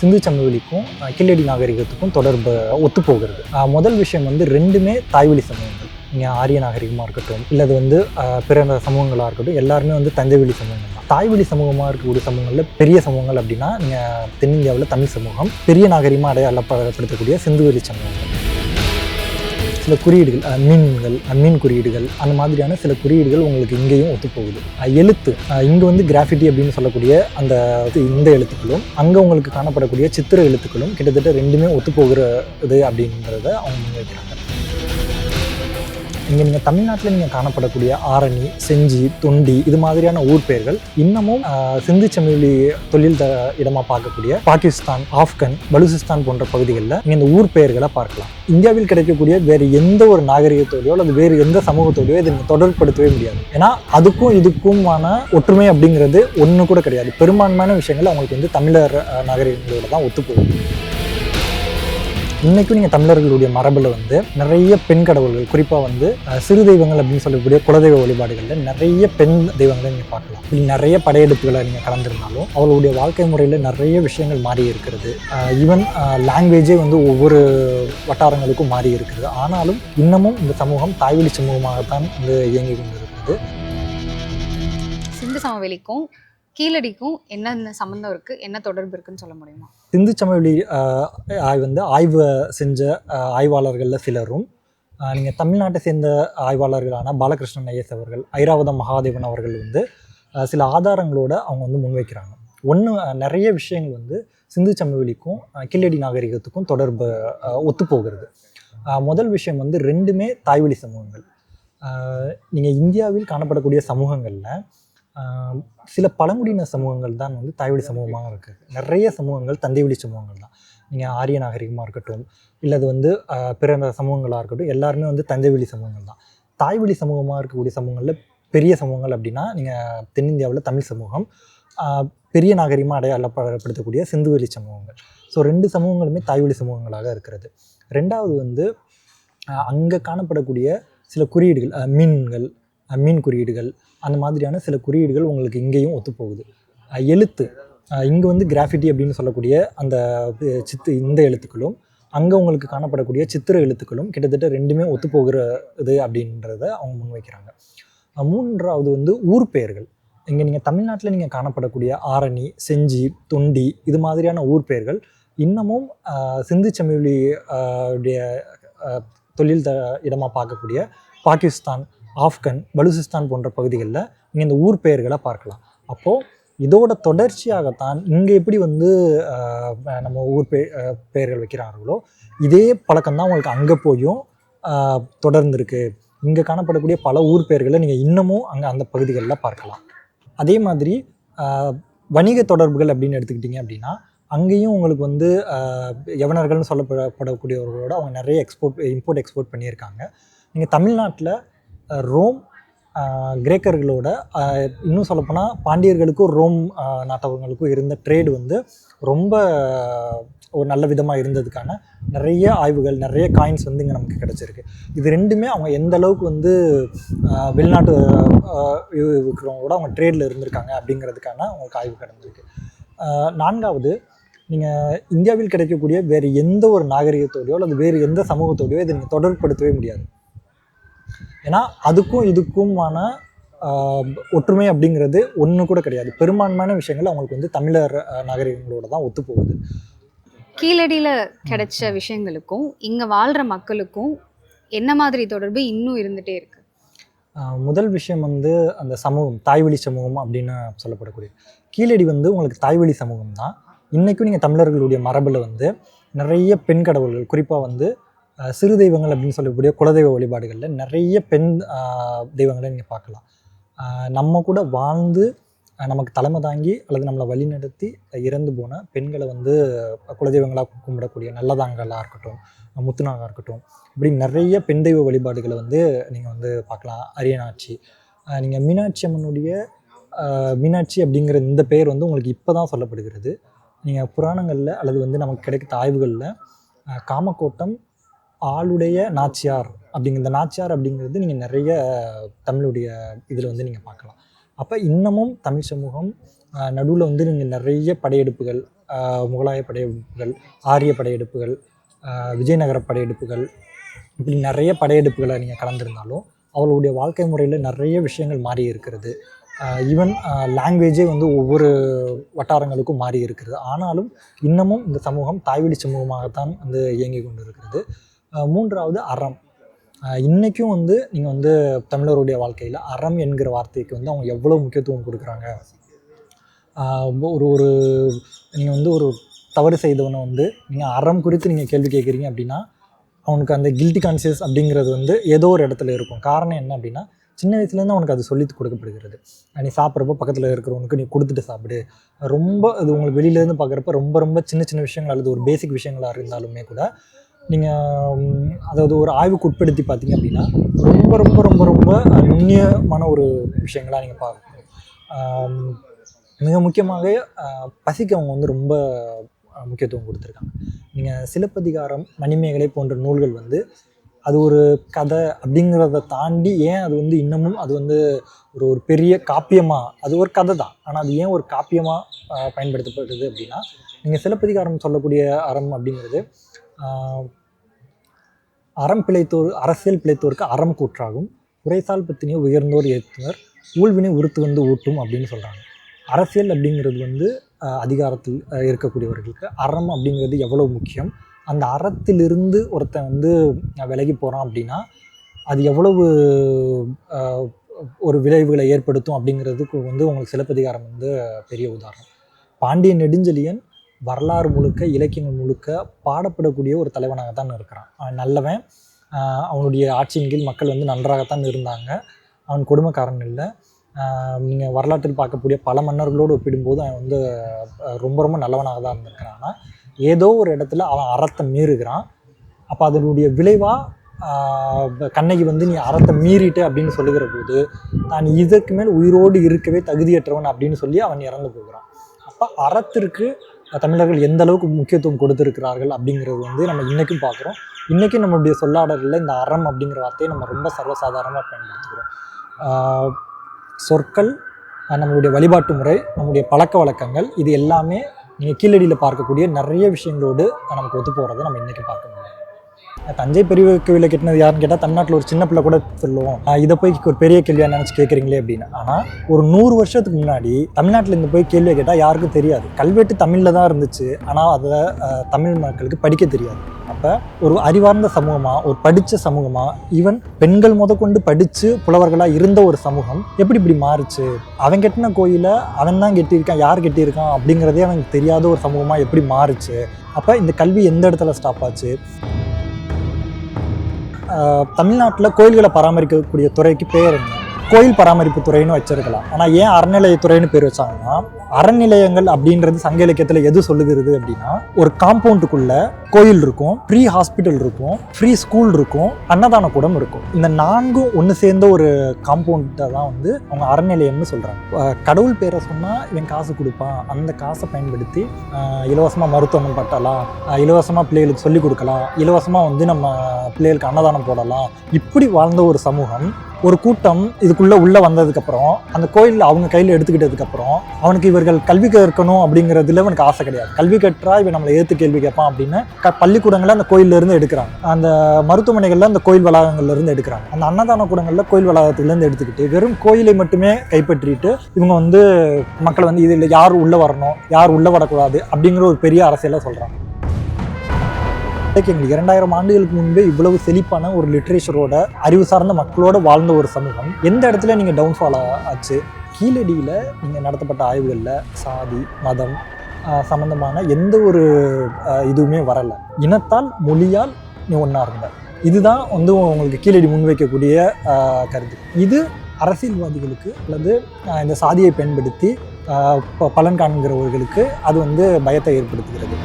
சிந்து சமவெளிக்கும் கில்லடி நாகரிகத்துக்கும் தொடர்பு ஒத்துப்போகிறது. முதல் விஷயம் வந்து ரெண்டுமே தாய்வழி சமூகங்கள். நீங்கள் ஆரிய நாகரிகமாக இருக்கட்டும், இல்லை அது வந்து பிற சமூகங்களாக இருக்கட்டும், எல்லாருமே வந்து தந்தைவெளி சமூகங்கள் தான். தாய்வழி சமூகமாக இருக்கக்கூடிய சமூகங்களில் பெரிய சமூகங்கள் அப்படின்னா நீங்கள் தென்னிந்தியாவில் தமிழ் சமூகம், பெரிய நாகரிகமாக அடையாளப்படுத்தக்கூடிய சிந்துவெளி சமூகங்கள். சில குறியீடுகள், மீன்கள், மீன் குறியீடுகள், அந்த மாதிரியான சில குறியீடுகள் உங்களுக்கு இங்கேயும் ஒத்துப்போகுது. எழுத்து, இங்கே வந்து கிராஃபிட்டி அப்படின்னு சொல்லக்கூடிய அந்த இந்த எழுத்துக்களும், அங்கே உங்களுக்கு காணப்படக்கூடிய சித்திர எழுத்துக்களும் கிட்டத்தட்ட ரெண்டுமே ஒத்துப்போகிறது அப்படின்றத அவங்க முன்வைக்கிறாங்க. இங்கே நீங்கள் தமிழ்நாட்டில் நீங்கள் காணப்படக்கூடிய ஆரணி, செஞ்சி, தொண்டி இது மாதிரியான ஊர் பெயர்கள் இன்னமும் சிந்து சமவெளி தொழில் இடமாக பார்க்கக்கூடிய பாகிஸ்தான், ஆப்கன், பலுசிஸ்தான் போன்ற பகுதிகளில் நீங்கள் இந்த ஊர் பெயர்களை பார்க்கலாம். இந்தியாவில் கிடைக்கக்கூடிய வேறு எந்த ஒரு நாகரிகத்தோடையோ அல்லது வேறு எந்த சமூகத்தோடையோ இதை நீங்கள் தொடர்புபடுத்தவே முடியாது. ஏன்னா அதுக்கும் இதுக்குமான ஒற்றுமை அப்படிங்கிறது ஒன்று கூட கிடையாது. பெரும்பான்மையான விஷயங்கள் அவங்களுக்கு வந்து தமிழர் நாகரிகங்களோட தான் ஒத்துப்போகுது. இன்றைக்கும் நீங்கள் தமிழர்களுடைய மரபில் வந்து நிறைய பெண் கடவுள்கள், குறிப்பாக வந்து சிறு தெய்வங்கள் அப்படின்னு சொல்லக்கூடிய குலதெய்வ வழிபாடுகளில் நிறைய பெண் தெய்வங்களை நீங்கள் பார்க்கலாம். இது நிறைய படையெடுப்புகளை நீங்கள் கலந்துருந்தாலும் அவர்களுடைய வாழ்க்கை முறையில் நிறைய விஷயங்கள் மாறி இருக்கிறது. ஈவன் லாங்குவேஜே வந்து ஒவ்வொரு வட்டாரங்களுக்கும் மாறி இருக்கிறது. ஆனாலும் இன்னமும் இந்த சமூகம் தாய்வழி சமூகமாகத்தான் வந்து இயங்கி கொண்டிருக்கிறது. சிந்து சமவெளிக்கும் கீழடிக்கும் என்ன சம்மந்தம் இருக்குது, என்ன தொடர்பு இருக்குன்னு சொல்ல முடியுமா? சிந்து சமவெளி வந்து ஆய்வு செஞ்ச ஆய்வாளர்களில் சிலரும், நீங்கள் தமிழ்நாட்டை சேர்ந்த ஆய்வாளர்களான பாலகிருஷ்ணன் ஐஎஸ் அவர்கள், ஐராவதம் மகாதேவன் அவர்கள் வந்து சில ஆதாரங்களோடு அவங்க வந்து முன்வைக்கிறாங்க. நிறைய விஷயங்கள் வந்து சிந்து சமவெளிக்கும் கில்லடி நாகரிகத்துக்கும் தொடர்பு ஒத்துப்போகிறது. முதல் விஷயம் வந்து ரெண்டுமே தாய்வழி சமூகங்கள். நீங்கள் இந்தியாவில் காணப்படக்கூடிய சமூகங்களில் சில பழங்குடியின சமூகங்கள் தான் வந்து தாய்வழி சமூகமாக இருக்குது. நிறைய சமூகங்கள் தந்தைவழி சமூகங்கள் தான். நீங்கள் ஆரிய நாகரிகமாக இருக்கட்டும், இல்லை அது வந்து பிற சமூகங்களாக இருக்கட்டும், எல்லாருமே வந்து தந்தைவழி சமூகங்கள் தான். தாய்வழி சமூகமாக இருக்கக்கூடிய சமூகங்களில் பெரிய சமூகங்கள் அப்படின்னா நீங்கள் தென்னிந்தியாவில் தமிழ் சமூகம், பெரிய நாகரிகமாக அடையாளப்படுத்தக்கூடிய சிந்துவெளி சமூகங்கள். ஸோ ரெண்டு சமூகங்களுமே தாய்வழி சமூகங்களாக இருக்கிறது. ரெண்டாவது வந்து அங்கே காணப்படக்கூடிய சில குறியீடுகள், மீன்கள், மீன் குறியீடுகள், அந்த மாதிரியான சில குறியீடுகள் உங்களுக்கு இங்கேயும் ஒத்துப்போகுது. எழுத்து, இங்கே வந்து கிராஃபிட்டி அப்படின்னு சொல்லக்கூடிய அந்த இந்த எழுத்துக்களும், அங்கே உங்களுக்கு காணப்படக்கூடிய சித்திர எழுத்துக்களும் கிட்டத்தட்ட ரெண்டுமே ஒத்துப்போகிறது அப்படின்றத அவங்க முன்வைக்கிறாங்க. மூன்றாவது வந்து ஊர் பெயர்கள். இங்கே நீங்கள் தமிழ்நாட்டில் நீங்கள் காணப்படக்கூடிய ஆரணி, செஞ்சி, தொண்டி இது மாதிரியான ஊர் பெயர்கள் இன்னமும் சிந்து சமவெளி தொழில் இடமாக பார்க்கக்கூடிய பாகிஸ்தான், ஆப்கன், பலுசிஸ்தான் போன்ற பகுதிகளில் நீங்கள் இந்த ஊர் பெயர்களை பார்க்கலாம். அப்போது இதோட தொடர்ச்சியாகத்தான் இங்கே எப்படி வந்து நம்ம ஊர் பெயர்கள் வைக்கிறார்களோ இதே பழக்கம்தான் உங்களுக்கு அங்கே போயும் தொடர்ந்துருக்கு. இங்கே காணப்படக்கூடிய பல ஊர் பெயர்களை நீங்கள் இன்னமும் அங்கே அந்த பகுதிகளில் பார்க்கலாம். அதே மாதிரி வணிக தொடர்புகள் அப்படின்னு எடுத்துக்கிட்டிங்க அப்படின்னா அங்கேயும் உங்களுக்கு வந்து யவனர்கள்னு சொல்லப்படக்கூடியவர்களோட அவங்க நிறைய இம்போர்ட் எக்ஸ்போர்ட் பண்ணியிருக்காங்க. நீங்கள் தமிழ்நாட்டில் ரோம், கிரேக்கர்களோட, இன்னும் சொல்லப்போனால் பாண்டியர்களுக்கும் ரோம் நாட்டவர்களுக்கும் இருந்த ட்ரேடு வந்து ரொம்ப ஒரு நல்ல விதமாக இருந்ததுக்கான நிறைய ஆய்வுகள், நிறைய காயின்ஸ் வந்து இங்கே நமக்கு கிடச்சிருக்கு. இது ரெண்டுமே அவங்க எந்த அளவுக்கு வந்து வெளிநாட்டு இருக்கிறவங்களோட அவங்க ட்ரேடில் இருந்திருக்காங்க அப்படிங்கிறதுக்கான அவங்களுக்கு ஆய்வு கிடந்திருக்கு. நான்காவது, நீங்கள் இந்தியாவில் கிடைக்கக்கூடிய வேறு எந்த ஒரு நாகரிகத்தோடையோ அல்லது வேறு எந்த சமூகத்தோடையோ இதை நீங்கள் தொடர்புபடுத்தவே முடியாது. ஏன்னா அதுக்கும் இதுக்குமான ஒற்றுமை அப்படிங்கிறது ஒன்று கூட கிடையாது. பெரும்பான்மையான விஷயங்கள் அவங்களுக்கு வந்து தமிழர் நாகரிகங்களோட தான் ஒத்துப்போகுது. கீழடியில் கிடைச்ச விஷயங்களுக்கும் இங்கே வாழ்கிற மக்களுக்கும் என்ன மாதிரி தொடர்பு இன்னும் இருந்துகிட்டே இருக்குது? முதல் விஷயம் வந்து அந்த சமூகம், தாய்வழி சமூகம் அப்படின்னு சொல்லப்படக்கூடிய கீழடி வந்து உங்களுக்கு தாய்வழி சமூகம் தான். இன்றைக்கும் நீங்கள் தமிழர்களுடைய மரபில் வந்து நிறைய பெண் கடவுள்கள், குறிப்பாக வந்து சிறு தெய்வங்கள் அப்படின்னு சொல்லக்கூடிய குலதெய்வ வழிபாடுகளில் நிறைய பெண் தெய்வங்களை நீங்கள் பார்க்கலாம். நம்ம கூட வாழ்ந்து நமக்கு தலைமை தாங்கி அல்லது நம்மளை வழிநடத்தி இறந்து போன பெண்களை வந்து குலதெய்வங்களாக கும்பிடக்கூடிய நல்லதாங்களாக இருக்கட்டும், முத்துநாகாக இருக்கட்டும், இப்படி நிறைய பெண் தெய்வ வழிபாடுகளை வந்து நீங்கள் வந்து பார்க்கலாம். அரியநாச்சி, நீங்கள் மீனாட்சி அம்மனுடைய மீனாட்சி அப்படிங்கிற இந்த பெயர் வந்து உங்களுக்கு இப்போ தான் சொல்லப்படுகிறது. நீங்கள் புராணங்களில் அல்லது வந்து நமக்கு கிடைக்கிற ஆய்வுகளில் காமக்கோட்டம் ஆளுடைய நாச்சியார் அப்படிங்கிற இந்த நாச்சியார் அப்படிங்கிறது நீங்கள் நிறைய தமிழுடைய இதில் வந்து நீங்கள் பார்க்கலாம். அப்போ இன்னமும் தமிழ் சமூகம் நடுவில் வந்து நீங்கள் நிறைய படையெடுப்புகள், முகலாய படையெடுப்புகள், ஆரிய படையெடுப்புகள், விஜயநகர படையெடுப்புகள், இப்படி நிறைய படையெடுப்புகளை நீங்கள் கலந்துருந்தாலும் அவளுடைய வாழ்க்கை முறையில் நிறைய விஷயங்கள் மாறி இருக்கிறது. ஈவன் லாங்குவேஜே வந்து ஒவ்வொரு வட்டாரங்களுக்கும் மாறி இருக்கிறது. ஆனாலும் இன்னமும் இந்த சமூகம் தாய்வழி சமூகமாகத்தான் வந்து இயங்கி கொண்டு இருக்கிறது. மூன்றாவது அறம். இன்றைக்கும் வந்து நீங்கள் வந்து தமிழருடைய வாழ்க்கையில் அறம் என்கிற வார்த்தைக்கு வந்து அவங்க எவ்வளோ முக்கியத்துவம் கொடுக்குறாங்க. ஒரு நீங்கள் வந்து ஒரு தவறு செய்தவனை வந்து நீங்கள் அறம் குறித்து நீங்கள் கேள்வி கேட்குறீங்க அப்படின்னா அவனுக்கு அந்த கில்ட்டி கான்சியஸ் அப்படிங்கிறது வந்து ஏதோ ஒரு இடத்துல இருக்கும். காரணம் என்ன அப்படின்னா சின்ன வயசுலேருந்து அவனுக்கு அது சொல்லி கொடுக்கப்படுகிறது. நீ சாப்பிட்றப்போ பக்கத்தில் இருக்கிறவனுக்கு நீ கொடுத்துட்டு சாப்பிடு. ரொம்ப அது உங்களுக்கு வெளியிலேருந்து பார்க்குறப்ப ரொம்ப ரொம்ப சின்ன சின்ன விஷயங்கள் அல்லது ஒரு பேசிக் விஷயங்களாக இருந்தாலுமே கூட நீங்கள் அதாவது ஒரு ஆய்வுக்கு உட்படுத்தி பார்த்தீங்க அப்படின்னா ரொம்ப ரொம்ப ரொம்ப ரொம்ப நுண்ணியமான ஒரு விஷயங்களாக நீங்கள் பார்க்கணும். மிக முக்கியமாக பசிக்கு அவங்க வந்து ரொம்ப முக்கியத்துவம் கொடுத்துருக்காங்க. நீங்கள் சிலப்பதிகாரம், மணிமேகலை போன்ற நூல்கள் வந்து அது ஒரு கதை அப்படிங்கிறத தாண்டி ஏன் அது வந்து இன்னமும் அது வந்து ஒரு பெரிய காப்பியமாக, அது ஒரு கதை தான், ஆனால் அது ஏன் ஒரு காப்பியமாக பயன்படுத்தப்படுது அப்படின்னா நீங்கள் சிலப்பதிகாரம் சொல்லக்கூடிய அறம் அப்படிங்கிறது அறம் பிழைத்தோர், அரசியல் பிழைத்தோருக்கு அறம் கூற்றாகும், உரைசால் பத்தினியை உயர்ந்தோர் ஏற்றுவர், ஊழ்வினை உறுத்து வந்து ஊட்டும் அப்படின்னு சொல்கிறாங்க. அரசியல் அப்படிங்கிறது வந்து அதிகாரத்தில் இருக்கக்கூடியவர்களுக்கு அறம் அப்படிங்கிறது எவ்வளோ முக்கியம், அந்த அறத்திலிருந்து ஒருத்தன் வந்து விலகி போகிறான் அப்படின்னா அது எவ்வளவு ஒரு விளைவுகளை ஏற்படுத்தும் அப்படிங்கிறதுக்கு வந்து உங்களுக்கு சிலப்பதிகாரம் வந்து பெரிய உதாரணம். பாண்டிய நெடுஞ்செழியன் வரலாறு முழுக்க, இலக்கியங்கள் முழுக்க பாடப்படக்கூடிய ஒரு தலைவனாகத்தான் இருக்கிறான். அவன் நல்லவன், அவனுடைய ஆட்சியின் கீழ் மக்கள் வந்து நன்றாகத்தான் இருந்தாங்க, அவன் கொடுமைக்காரன் இல்லை. நீங்கள் வரலாற்றில் பார்க்கக்கூடிய பல மன்னர்களோடு ஒப்பிடும்போது அவன் வந்து ரொம்ப ரொம்ப நல்லவனாக தான் இருந்திருக்கிறான். ஆனால் ஏதோ ஒரு இடத்துல அவன் அறத்தை மீறுகிறான். அப்போ அதனுடைய விளைவாக கண்ணகி வந்து நீ அறத்தை மீறிட்டு அப்படின்னு சொல்லுகிற போது நான் இதற்கு மேல் உயிரோடு இருக்கவே தகுதியற்றவன் அப்படின்னு சொல்லி அவன் இறந்து போகிறான். அப்போ அறத்திற்கு தமிழர்கள் எந்த அளவுக்கு முக்கியத்துவம் கொடுத்துருக்கிறார்கள் அப்படிங்கிறது வந்து நம்ம இன்றைக்கும் பார்க்குறோம். இன்றைக்கும் நம்மளுடைய சொல்லாடலில் இந்த அறம் அப்படிங்கிற வார்த்தையை நம்ம ரொம்ப சர்வசாதாரணமாக பயன்படுத்துகிறோம். சொற்கள், நம்மளுடைய வழிபாட்டு முறை, நம்முடைய பழக்க வழக்கங்கள், இது எல்லாமே நீங்கள் கீழடியில் பார்க்கக்கூடிய நிறைய விஷயங்களோடு நமக்கு ஒத்து போகிறத நம்ம இன்றைக்கி பார்க்க முடியும். தஞ்சை பெரிய கோவிலை கட்டினது யாருன்னு கேட்டால் தமிழ்நாட்டில் ஒரு சின்ன பிள்ளை கூட சொல்லுவோம், இதை போய் ஒரு பெரிய கேள்வியாக நினச்சி கேட்குறீங்களே அப்படின்னு. ஆனால் ஒரு 100 வருஷத்துக்கு முன்னாடி தமிழ்நாட்டில் இருந்து போய் கேள்வியை கேட்டால் யாருக்கும் தெரியாது. கல்வெட்டு தமிழில் தான் இருந்துச்சு, ஆனால் அதை தமிழ் மக்களுக்கு படிக்க தெரியாது. அப்போ ஒரு அறிவார்ந்த சமூகமாக, ஒரு படித்த சமூகமாக, ஈவன் பெண்கள் முதற்கொண்டு படித்து புலவர்களாக இருந்த ஒரு சமூகம் எப்படி இப்படி மாறுச்சு? அவன் கட்டின கோயிலை அவன் தான் கட்டியிருக்கான், யார் கட்டியிருக்கான் அப்படிங்கிறதே அவனுக்கு தெரியாத ஒரு சமூகமாக எப்படி மாறுச்சு? அப்போ இந்த கல்வி எந்த இடத்துல ஸ்டாப் ஆச்சு? தமிழ்நாட்டில் கோயில்களை பராமரிக்கக்கூடிய துறைக்கு பேர் என்ன? கோயில் பராமரிப்பு துறைன்னு வச்சிருக்கலாம். ஆனால் ஏன் அறநிலையத்துறைன்னு பேர் வச்சாங்கன்னா, அறநிலையங்கள் அப்படின்றது சங்க இலக்கியத்தில் எது சொல்லுகிறது அப்படின்னா, ஒரு காம்பவுண்டுக்குள்ள கோயில் இருக்கும், ஃப்ரீ ஹாஸ்பிட்டல் இருக்கும், ஃப்ரீ ஸ்கூல் இருக்கும், அன்னதான கூடம் இருக்கும். இந்த 4ம் ஒன்று சேர்ந்த ஒரு காம்பவுண்டை தான் வந்து அவங்க அறநிலையம்னு சொல்கிறாங்க. கடவுள் பேரை சொன்னால் இவன் காசு கொடுப்பான், அந்த காசை பயன்படுத்தி இலவசமாக மருத்துவம் பட்டலாம், இலவசமாக பிள்ளைகளுக்கு சொல்லிக் கொடுக்கலாம், இலவசமாக வந்து நம்ம பிள்ளைகளுக்கு அன்னதானம் போடலாம். இப்படி வாழ்ந்த ஒரு சமூகம், ஒரு கூட்டம் இதுக்குள்ளே வந்ததுக்கப்புறம் அந்த கோயில் அவங்க கையில் எடுத்துக்கிட்டதுக்கப்புறம் அவனுக்கு இவர்கள் கல்வி கற்கணும் அப்படிங்கிறதுல அவனுக்கு ஆசை கிடையாது. கல்வி கற்றா இவன் நம்மளை ஏற்று கேள்வி கேட்பான் அப்படின்னு பள்ளிக்கூடங்களை அந்த கோயிலிருந்து எடுக்கிறாங்க, அந்த மருத்துவமனைகளில் அந்த கோயில் வளாகங்கள்லேருந்து எடுக்கிறாங்க, அந்த அன்னதான கூடங்களில் கோயில் வளாகத்துலேருந்து எடுத்துக்கிட்டு வெறும் கோயிலை மட்டுமே கைப்பற்றிட்டு இவங்க வந்து மக்களை வந்து இதில் யார் உள்ளே வரணும், யார் உள்ளே வரக்கூடாது அப்படிங்கிற ஒரு பெரிய அரசியலை சொல்கிறாங்க. எங்களுக்கு 2000 ஆண்டுகளுக்கு முன்பே இவ்வளவு செழிப்பான ஒரு லிட்ரேச்சரோட, அறிவு சார்ந்த மக்களோட வாழ்ந்த ஒரு சமூகம் எந்த இடத்துல நீங்கள் டவுன்ஃபால் ஆச்சு? கீழடியில் நீங்கள் நடத்தப்பட்ட ஆய்வுகளில் சாதி, மதம் சம்மந்தமான எந்த ஒரு இதுவுமே வரலை. இனத்தால், மொழியால் நீ ஒன்றா இருந்த, இதுதான் வந்து உங்களுக்கு கீழடி முன்வைக்கக்கூடிய கருத்து. இது அரசியல்வாதிகளுக்கு அல்லது இந்த சாதியை பயன்படுத்தி பலன் காண்கிறவர்களுக்கு அது வந்து பயத்தை ஏற்படுத்துகிறது.